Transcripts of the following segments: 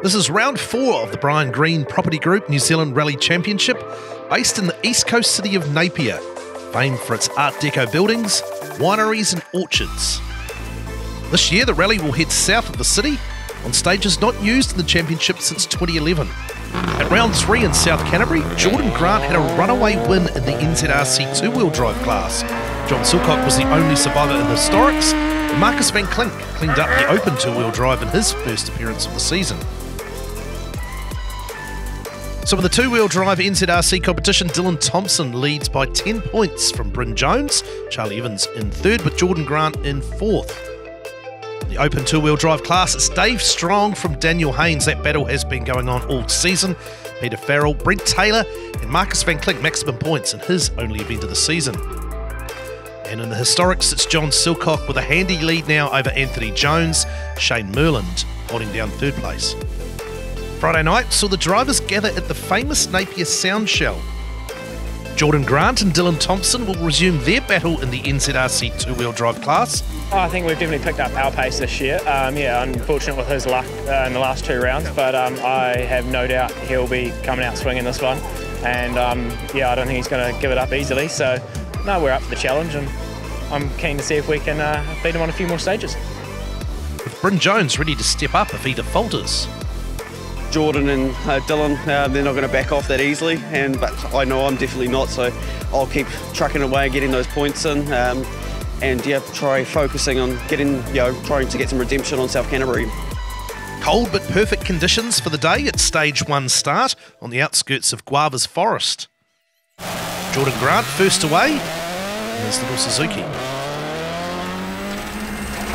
This is round 4 of the Brian Green Property Group New Zealand Rally Championship, based in the east coast city of Napier, famed for its Art Deco buildings, wineries and orchards. This year the rally will head south of the city on stages not used in the championship since 2011. At round 3 in South Canterbury, Jordan Grant had a runaway win in the NZRC two-wheel drive class. John Silcock was the only survivor in the historics, and Marcus Van Klink cleaned up the open two-wheel drive in his first appearance of the season. So in the two-wheel drive NZRC competition, Dylan Thompson leads by 10 points from Bryn Jones, Charlie Evans in 3rd with Jordan Grant in 4th. The open two-wheel drive class, it's Dave Strong from Daniel Haynes. That battle has been going on all season. Peter Farrell, Brent Taylor and Marcus Van Klink maximum points in his only event of the season. And in the historics, it's John Silcock with a handy lead now over Anthony Jones, Shane Merland holding down 3rd place. Friday night saw the drivers gather at the famous Napier Sound Shell. Jordan Grant and Dylan Thompson will resume their battle in the NZRC two-wheel drive class. I think we've definitely picked up our pace this year. Unfortunate with his luck in the last 2 rounds, but I have no doubt he'll be coming out swinging this one. And I don't think he's going to give it up easily. So, no, we're up for the challenge, and I'm keen to see if we can beat him on a few more stages. With Bryn Jones ready to step up if he falters. Jordan and Dylan, they're not going to back off that easily, but I know I'm definitely not, so I'll keep trucking away, getting those points in, and try focusing on trying to get some redemption on South Canterbury. Cold but perfect conditions for the day at stage 1 start on the outskirts of Guava's Forest. Jordan Grant first away, and there's little Suzuki.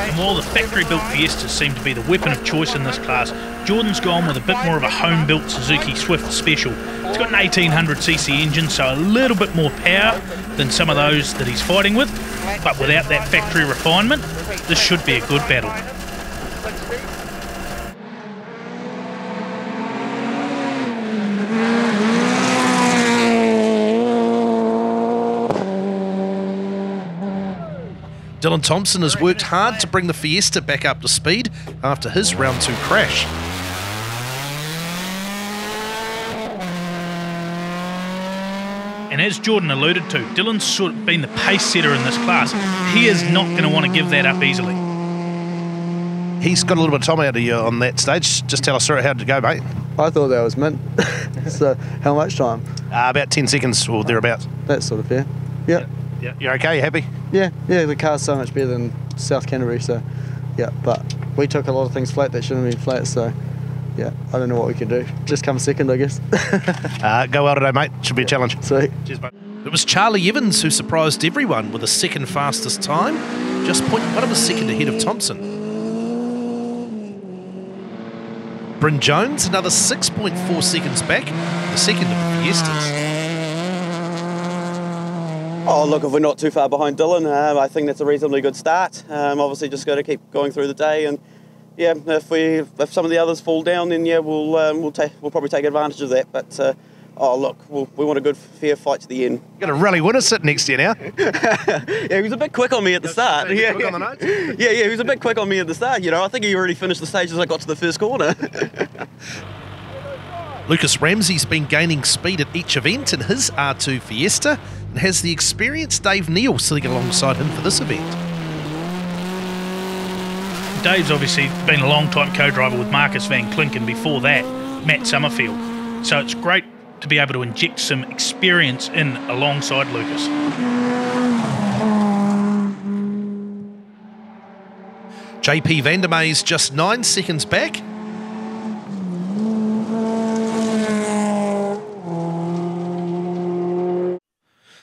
And while the factory-built Fiestas seem to be the weapon of choice in this class, Jordan's gone with a bit more of a home-built Suzuki Swift Special. It's got an 1800cc engine, so a little bit more power than some of those that he's fighting with, but without that factory refinement, this should be a good battle. Dylan Thompson has worked hard to bring the Fiesta back up to speed after his round 2 crash. And as Jordan alluded to, Dylan's sort of been the pace setter in this class. He is not going to want to give that up easily. He's got a little bit of time out of you on that stage. Just tell us, how did it go, mate? I thought that was mint. So, how much time? About 10 seconds or thereabouts. That's sort of fair. Yep. Yeah. You're okay? You happy? Yeah, the car's so much better than South Canterbury, so yeah, but we took a lot of things flat that shouldn't have been flat, so yeah, I don't know what we can do. Just come second, I guess. Go well today, mate. Should be a challenge. Sweet. Cheers, mate. It was Charlie Evans who surprised everyone with a second fastest time, just 0.1 of a second ahead of Thompson. Bryn Jones, another 6.4 seconds back, the second of the Fiestas. Oh, look, if we're not too far behind Dylan, I think that's a reasonably good start. Obviously, just got to keep going through the day, and yeah, if some of the others fall down, then yeah, we'll probably take advantage of that. But look, we want a good, fair fight to the end. Got a rally winner sitting next to you now. Yeah, he was a bit quick on me at the start. Yeah, quick on the notes. Yeah, he was a bit quick on me at the start. I think he already finished the stage as I got to the first corner. Lucas Ramsey's been gaining speed at each event in his R2 Fiesta and has the experienced Dave Neal sitting alongside him for this event. Dave's obviously been a long-time co-driver with Marcus Van Klink, and before that, Matt Summerfield. So it's great to be able to inject some experience in alongside Lucas. JP Vandermeij's just 9 seconds back.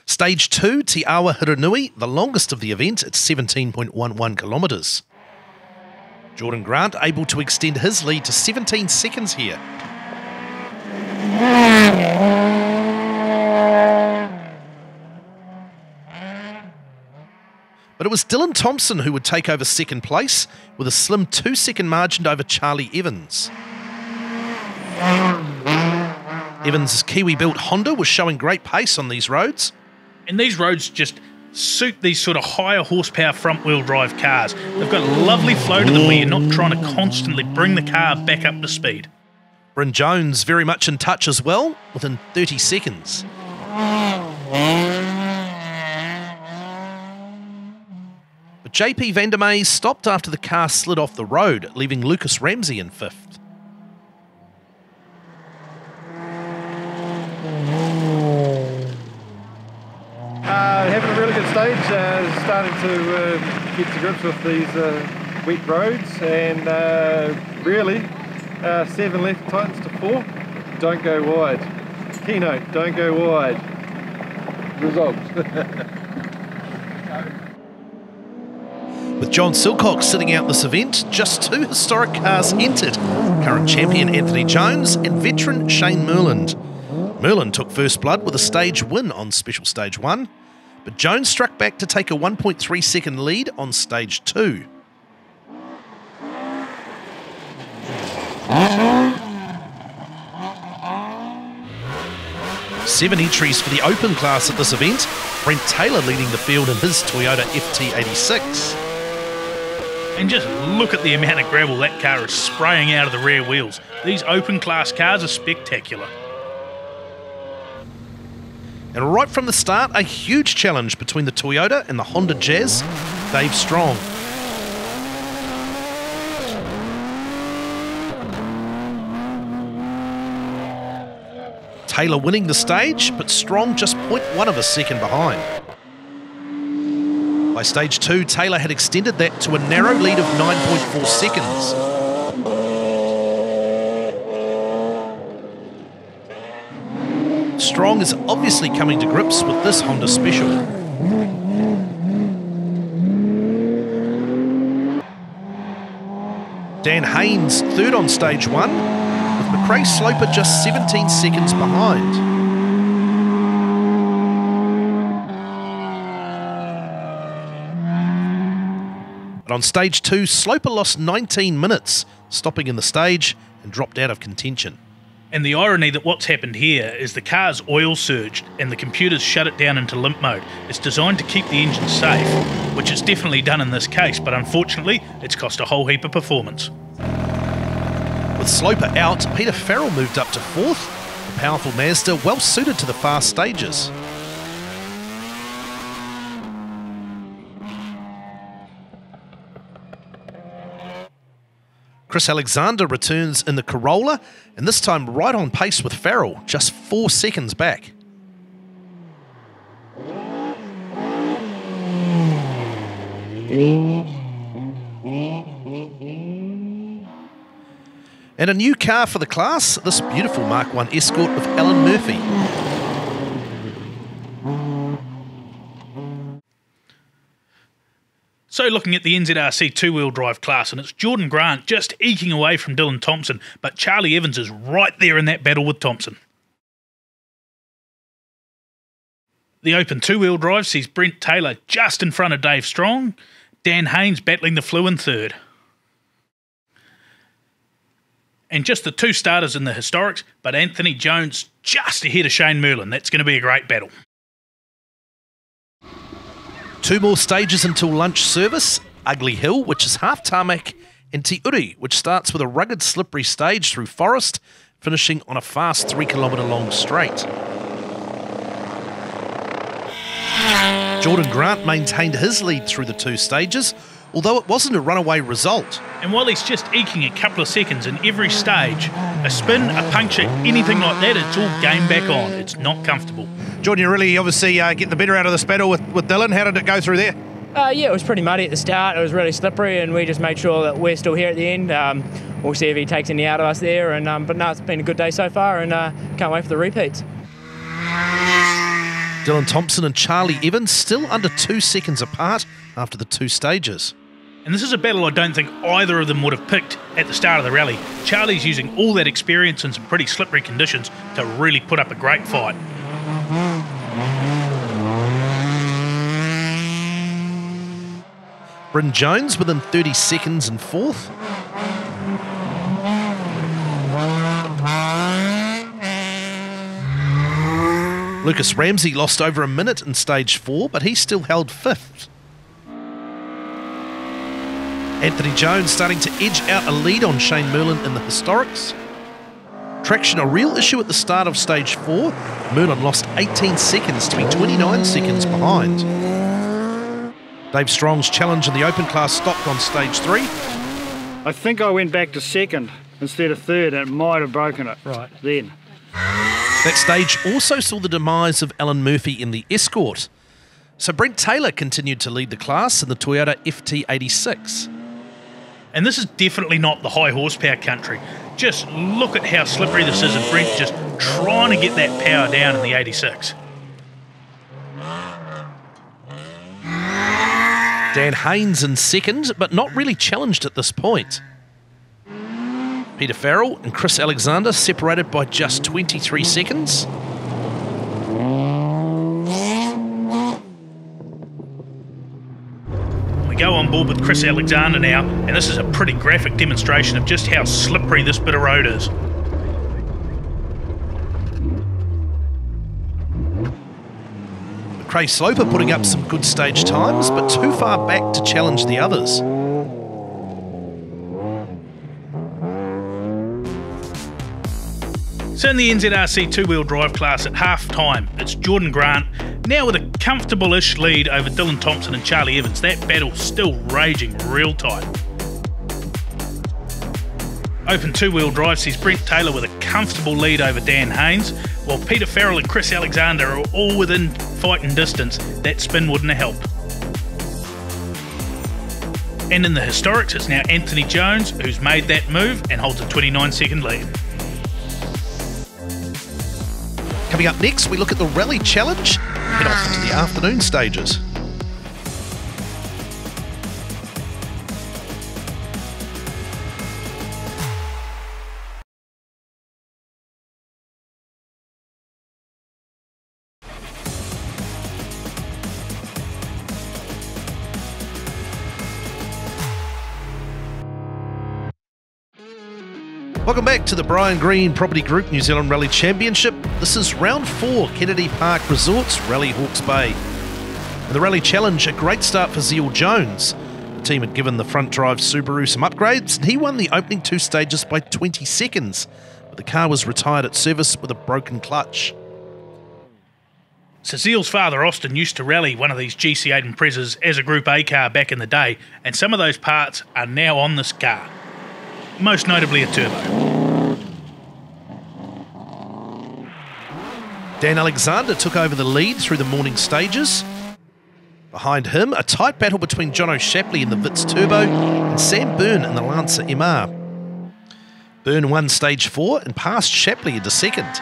Stage 2, Tiara Hiranui, the longest of the event at 17.11 kilometres. Jordan Grant able to extend his lead to 17 seconds here. But it was Dylan Thompson who would take over second place with a slim 2-second margin over Charlie Evans. Evans' Kiwi-built Honda was showing great pace on these roads. And these roads just suit these sort of higher horsepower front-wheel drive cars. They've got a lovely flow to them where you're not trying to constantly bring the car back up to speed. Bryn Jones very much in touch as well, within 30 seconds. But JP Vandermeij stopped after the car slid off the road, leaving Lucas Ramsey in 5th. Having a really good stage, starting to get to grips with these wet roads, and really 7 left tightens to 4. Don't go wide. Keynote, don't go wide. Results. With John Silcock sitting out this event, just 2 historic cars entered. Current champion Anthony Jones and veteran Shane Merland. Merland took first blood with a stage win on Special Stage 1, but Jones struck back to take a 1.3 second lead on Stage 2. Seven entries for the open class at this event. Brent Taylor leading the field in his Toyota FT86. And just look at the amount of gravel that car is spraying out of the rear wheels. These open class cars are spectacular. And right from the start, a huge challenge between the Toyota and the Honda Jazz. Dave Strong. Taylor winning the stage, but Strong just 0.1 of a second behind. By Stage 2, Taylor had extended that to a narrow lead of 9.4 seconds. Strong is obviously coming to grips with this Honda Special. Dan Haynes third on Stage 1, with McRae Sloper just 17 seconds behind. But on Stage 2, Sloper lost 19 minutes, stopping in the stage and dropped out of contention. And the irony that what's happened here is the car's oil surged and the computers shut it down into limp mode. It's designed to keep the engine safe, which it's definitely done in this case, but unfortunately it's cost a whole heap of performance. With Sloper out, Peter Farrell moved up to 4th, the powerful Mazda well suited to the fast stages. Chris Alexander returns in the Corolla, and this time right on pace with Farrell, just 4 seconds back. And a new car for the class, this beautiful Mark I Escort with Alan Murphy. So looking at the NZRC two-wheel drive class, and it's Jordan Grant just eking away from Dylan Thompson, but Charlie Evans is right there in that battle with Thompson. The open two-wheel drive sees Brent Taylor just in front of Dave Strong, Dan Haynes battling the Flew in third. And just the 2 starters in the historics, but Anthony Jones just ahead of Shane Merland. That's going to be a great battle. 2 more stages until lunch service, Ugly Hill, which is half tarmac, and Te Uri, which starts with a rugged slippery stage through forest, finishing on a fast 3 kilometre long straight. Jordan Grant maintained his lead through the 2 stages, although it wasn't a runaway result. And while he's just eking a couple of seconds in every stage, a spin, a puncture, anything like that, it's all game back on. It's not comfortable. Jordan, you really obviously get the better out of this battle with Dylan. How did it go through there? Yeah, it was pretty muddy at the start. It was really slippery, and we just made sure that we're still here at the end. We'll see if he takes any out of us there. And but no, it's been a good day so far, and can't wait for the repeats. Dylan Thompson and Charlie Evans still under 2 seconds apart after the 2 stages. And this is a battle I don't think either of them would have picked at the start of the rally. Charlie's using all that experience in some pretty slippery conditions to really put up a great fight. Bryn Jones within 30 seconds in 4th. Lucas Ramsey lost over a minute in stage 4, but he still held 5th. Anthony Jones starting to edge out a lead on Shane Merland in the historics. Traction a real issue at the start of stage 4. Merlin lost 18 seconds to be 29 seconds behind. Dave Strong's challenge in the open class stopped on stage 3. I think I went back to second instead of third, and it might have broken it then. That stage also saw the demise of Alan Murphy in the Escort. So Brent Taylor continued to lead the class in the Toyota FT86. And this is definitely not the high horsepower country. Just look at how slippery this is, and Brent just trying to get that power down in the 86. Dan Haynes in second, but not really challenged at this point. Peter Farrell and Chris Alexander separated by just 23 seconds. We go on board with Chris Alexander now, and this is a pretty graphic demonstration of just how slippery this bit of road is. Craig Sloper putting up some good stage times, but too far back to challenge the others. So in the NZRC two-wheel drive class at half-time, it's Jordan Grant, now with a comfortable-ish lead over Dylan Thompson and Charlie Evans. That battle's still raging real tight. Open two-wheel drive sees Brent Taylor with a comfortable lead over Dan Haynes, while Peter Farrell and Chris Alexander are all within fighting distance. That spin wouldn't have helped. And in the historics, it's now Anthony Jones who's made that move and holds a 29-second lead. Coming up next, we look at the Rally Challenge, head off into the afternoon stages. Welcome back to the Brian Green Property Group New Zealand Rally Championship. This is round 4, Kennedy Park Resorts, Rally Hawke's Bay. In the Rally Challenge, a great start for Zeal Jones. The team had given the front drive Subaru some upgrades, and he won the opening 2 stages by 20 seconds. But the car was retired at service with a broken clutch. So Zeal's father Austin used to rally one of these GC8 Imprezas as a Group A car back in the day, and some of those parts are now on this car. Most notably a turbo. Dan Alexander took over the lead through the morning stages. Behind him, a tight battle between Jono Shapley in the Vitz Turbo and Sam Byrne in the Lancer MR. Byrne won stage 4 and passed Shapley into second.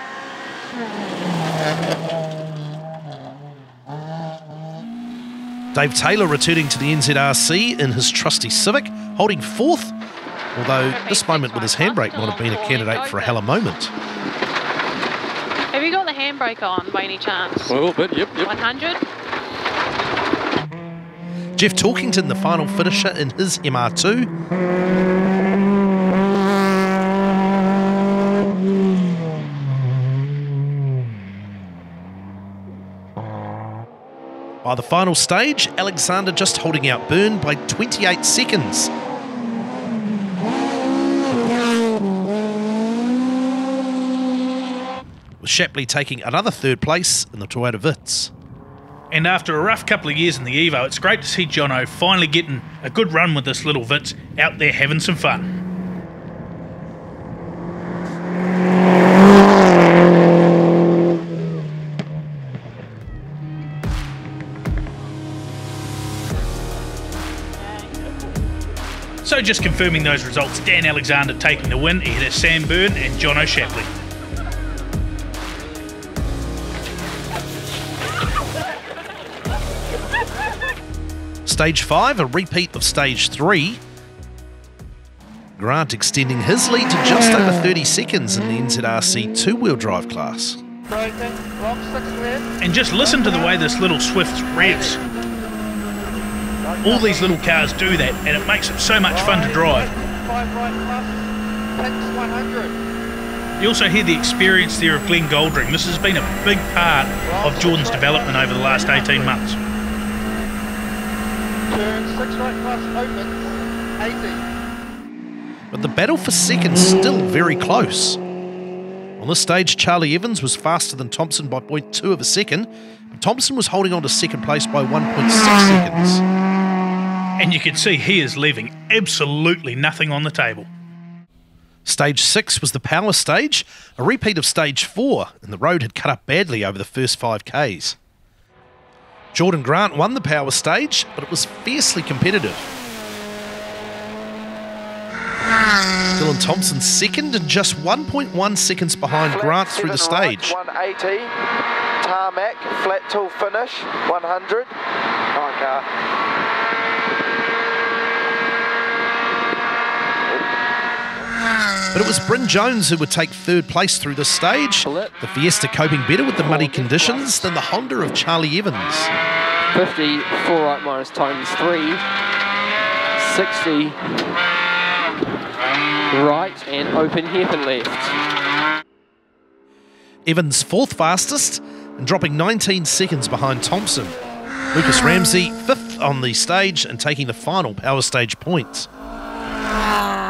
Dave Taylor returning to the NZRC in his trusty Civic, holding 4th, although this moment with his handbrake might have been a candidate for a hella moment. Have you got the handbrake on by any chance? A little bit, yep. 100? Jeff Talkington, the final finisher in his MR2. By the final stage, Alexander just holding out Byrne by 28 seconds. With Shapley taking another 3rd place in the Toyota Vitz. And after a rough couple of years in the Evo, it's great to see Jono finally getting a good run with this little Vitz, out there having some fun. So just confirming those results, Dan Alexander taking the win ahead of Sam Byrne and Jono Shapley. Stage 5, a repeat of Stage 3. Grant extending his lead to just over 30 seconds in the NZRC two-wheel drive class. And just listen to the way this little Swift revs. All these little cars do that, and it makes it so much fun to drive. You also hear the experience there of Glenn Goldring. This has been a big part of Jordan's development over the last 18 months. Turn 6 right plus opens, 80. But the battle for second still very close. On this stage, Charlie Evans was faster than Thompson by 0.2 of a second, but Thompson was holding on to second place by 1.6 seconds. And you can see he is leaving absolutely nothing on the table. Stage 6 was the power stage, a repeat of stage 4, and the road had cut up badly over the first 5Ks. Jordan Grant won the power stage, but it was fiercely competitive. Dylan Thompson second and just 1.1 seconds behind Grant through the stage. 180, tarmac, flat till finish, 100. Fine car. But it was Bryn Jones who would take third place through the stage, the Fiesta coping better with the muddy conditions than the Honda of Charlie Evans. 50, 4 right minus times 3, 60, right and open hairpin left. Evans fourth fastest and dropping 19 seconds behind Thompson. Lucas Ramsey fifth on the stage and taking the final power stage points.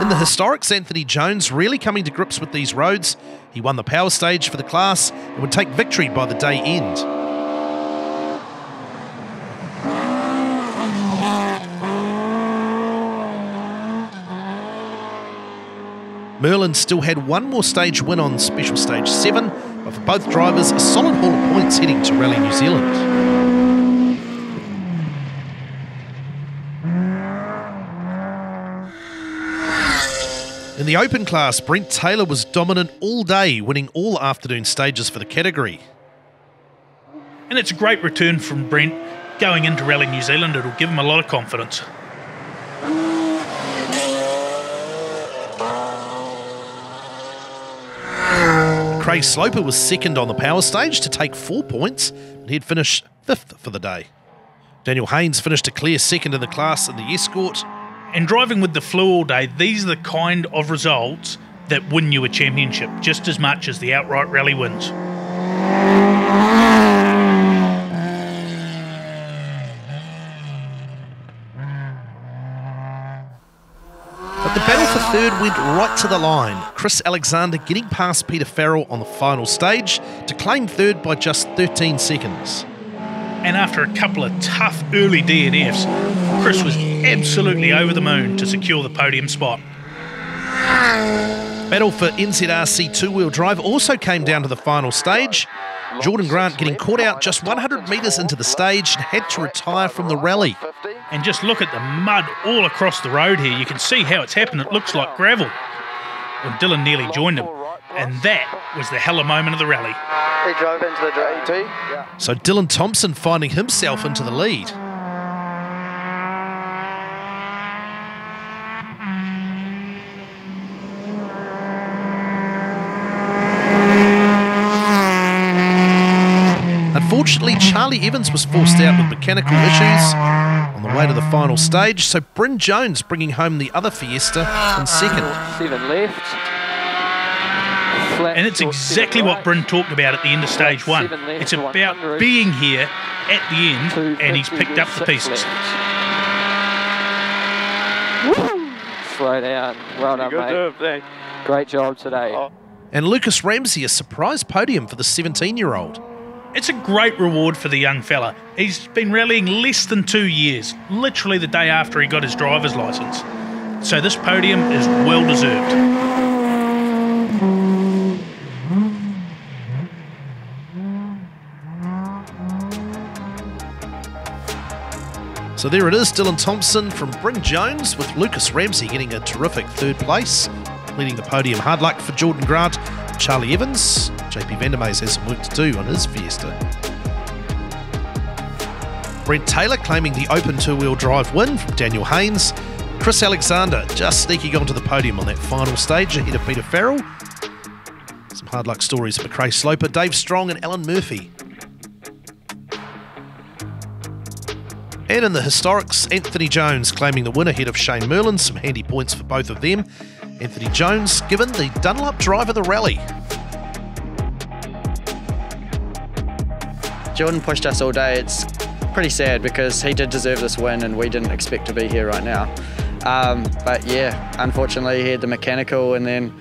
In the historics, Anthony Jones really coming to grips with these roads. He won the power stage for the class and would take victory by the day end. Merlin still had one more stage win on Special Stage 7, but for both drivers, a solid haul of points heading to Rally New Zealand. In the open class, Brent Taylor was dominant all day, winning all afternoon stages for the category. And it's a great return from Brent. Going into Rally New Zealand, it'll give him a lot of confidence. Craig Sloper was second on the power stage to take 4 points, and he'd finish fifth for the day. Daniel Haynes finished a clear second in the class in the escort. And driving with the flu all day, these are the kind of results that win you a championship, just as much as the outright rally wins. But the battle for third went right to the line. Chris Alexander getting past Peter Farrell on the final stage to claim third by just 13 seconds. And after a couple of tough early DNFs, Chris was absolutely over the moon to secure the podium spot. Battle for NZRC two-wheel drive also came down to the final stage. Jordan Grant getting caught out just 100 metres into the stage and had to retire from the rally. And just look at the mud all across the road here. You can see how it's happened. It looks like gravel. Well, Dylan nearly joined him. And that was the hella moment of the rally. He drove into the drain. So Dylan Thompson finding himself into the lead. Unfortunately, Charlie Evans was forced out with mechanical issues on the way to the final stage, so Bryn Jones bringing home the other Fiesta in second. 7 left. And it's exactly what Bryn talked about at the end of stage 1. It's about being here at the end, and he's picked up the pieces. Slow down. Well done, mate. Great job today. And Lucas Ramsey, a surprise podium for the 17-year-old. It's a great reward for the young fella. He's been rallying less than 2 years, literally the day after he got his driver's licence. So this podium is well deserved. So there it is, Dylan Thompson from Bryn Jones, with Lucas Ramsey getting a terrific third place. Leading the podium, hard luck for Jordan Grant, Charlie Evans. JP Vandermees has some work to do on his Fiesta. Brent Taylor claiming the open two-wheel drive win from Daniel Haynes. Chris Alexander just sneaking onto the podium on that final stage ahead of Peter Farrell. Some hard luck stories for Craig Sloper, Dave Strong and Alan Murphy. And in the historics, Anthony Jones claiming the win ahead of Shane Merlin. Some handy points for both of them. Anthony Jones given the Dunlop driver the rally. Jordan pushed us all day. It's pretty sad because he did deserve this win and we didn't expect to be here right now. But yeah, unfortunately he had the mechanical and then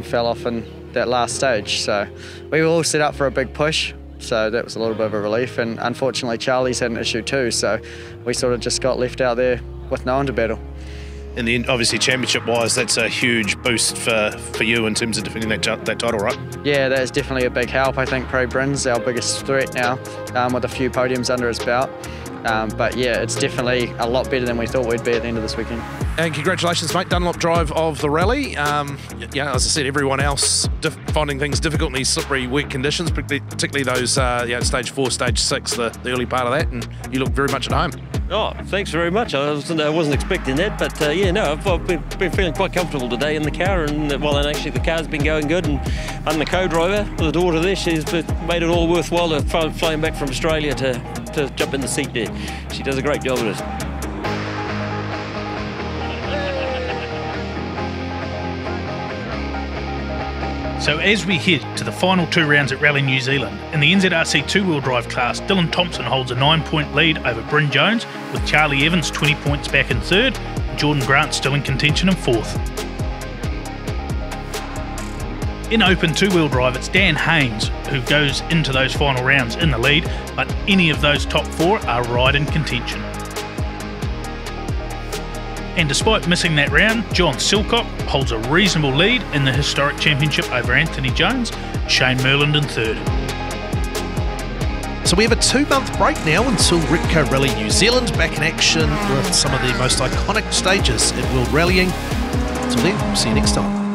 fell off in that last stage. So we were all set up for a big push, so that was a little bit of a relief. And unfortunately, Charlie's had an issue too, so we sort of just got left out there with no one to battle. And then obviously championship-wise, that's a huge boost for you in terms of defending that title, right? Yeah, that is definitely a big help. I think Prairie Bryn's our biggest threat now, with a few podiums under his belt. But yeah, it's definitely a lot better than we thought we'd be at the end of this weekend. And congratulations, mate. Dunlop drive of the rally. Yeah, as I said, everyone else finding things difficult in these slippery, wet conditions, particularly those stage 4, stage 6, the early part of that, and you look very much at home. Oh, thanks very much. I wasn't expecting that, but yeah, no, I've been feeling quite comfortable today in the car, and actually the car's been going good, and I'm the co-driver with the daughter there. She's made it all worthwhile to flying back from Australia to jump in the seat there. She does a great job of it. So as we head to the final 2 rounds at Rally New Zealand, in the NZRC 2-wheel drive class, Dylan Thompson holds a 9-point lead over Bryn Jones, with Charlie Evans 20 points back in 3rd, and Jordan Grant still in contention in 4th. In open 2-wheel drive, it's Dan Haynes who goes into those final rounds in the lead, but any of those top 4 are right in contention. And despite missing that round, John Silcock holds a reasonable lead in the historic championship over Anthony Jones, Shane Merland in 3rd. So we have a 2-month break now until Repco Rally New Zealand, back in action with some of the most iconic stages in world rallying. Until then, see you next time.